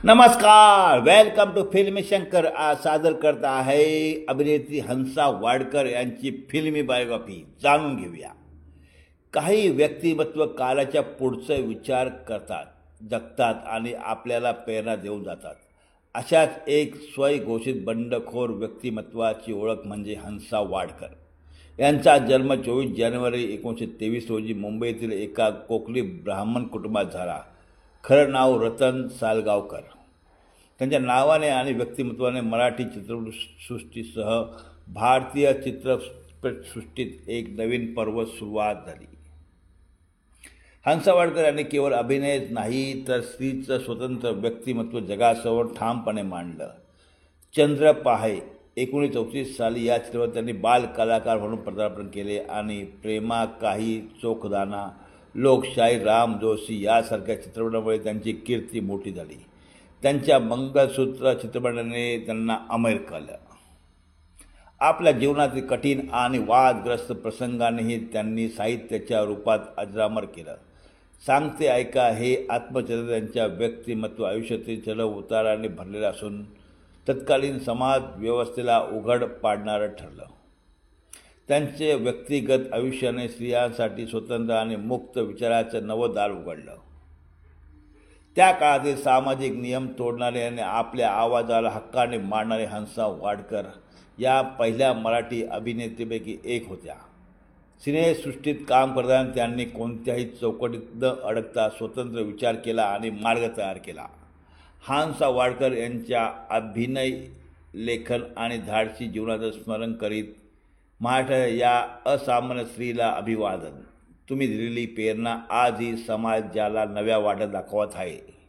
नमस्कार, welcome to फिल्मी शंकर. आज सादर करत आहे अभिनेत्री हंसा वाडकर यांची फिल्मी बायोग्राफी. जाणून घेऊया. काही व्यक्तिमत्व कालाच्या पुढचा विचार करतात, जगतात आणि आपल्याला प्रेरणा देऊन जातात. अशाच एक स्वयंघोषित बंडखोर व्यक्तिमत्वाची ओळख म्हणजे हंसा वाडकर. यांचा जन्म 24 जानेवारी 1923 रोजी मुंबईतील एका कोकणी ब्राह्मण कुटुंबात झाला. खरं नाव रतन सालगावकर. त्यांच्या नावाने आणि व्यक्तिमत्वाने मराठी चित्रपटसृष्टीसह भारतीय चित्रपटसृष्टीत एक नवीन पर्व सुरुवात झाली. हंसा वाडकर यांनी केवळ अभिनयच नाही तर स्त्रीचं स्वतंत्र व्यक्तिमत्व जगासमोर ठामपणे मांडलं. चंद्र पाहे 1934 साली या चित्रपटात त्यांनी बाल कलाकार म्हणून पदार्पण केले आणि प्रेमा काही चोखदाना, लोकशाही, राम जोशी यासारख्या चित्रपटामुळे त्यांची कीर्ती मोठी झाली. त्यांच्या मंगळसूत्र चित्रपटाने त्यांना अमेर केलं. आपल्या जीवनातील कठीण आणि वादग्रस्त प्रसंगानेही त्यांनी साहित्याच्या रूपात अजरामर केलं. सांगते ऐका हे आत्मचरित्र त्यांच्या व्यक्तिमत्व आयुष्यातील चढ उताराने भरलेलं असून तत्कालीन समाज व्यवस्थेला उघड पाडणारं ठरलं. त्यांचे व्यक्तिगत आयुष्याने स्त्रियांसाठी स्वतंत्र आणि मुक्त विचाराचं नवं दार उघडलं. त्या काळातील सामाजिक नियम तोडणारे आणि आपल्या आवाजाला हक्काने मांडणारे हंसा वाडकर या पहिल्या मराठी अभिनेत्रीपैकी एक होत्या. सिनेसृष्टीत काम करताना त्यांनी कोणत्याही चौकटीत न अडकता स्वतंत्र विचार केला आणि मार्ग तयार केला. हंसा वाडकर यांच्या अभिनय, लेखन आणि धाडसी जीवनाचं स्मरण करीत महाराष्ट्र या असामान्य स्त्रीला अभिवादन. तुम्ही दिलेली प्रेरणा आजही समाजाला नव्या वाटा दाखवत आहे.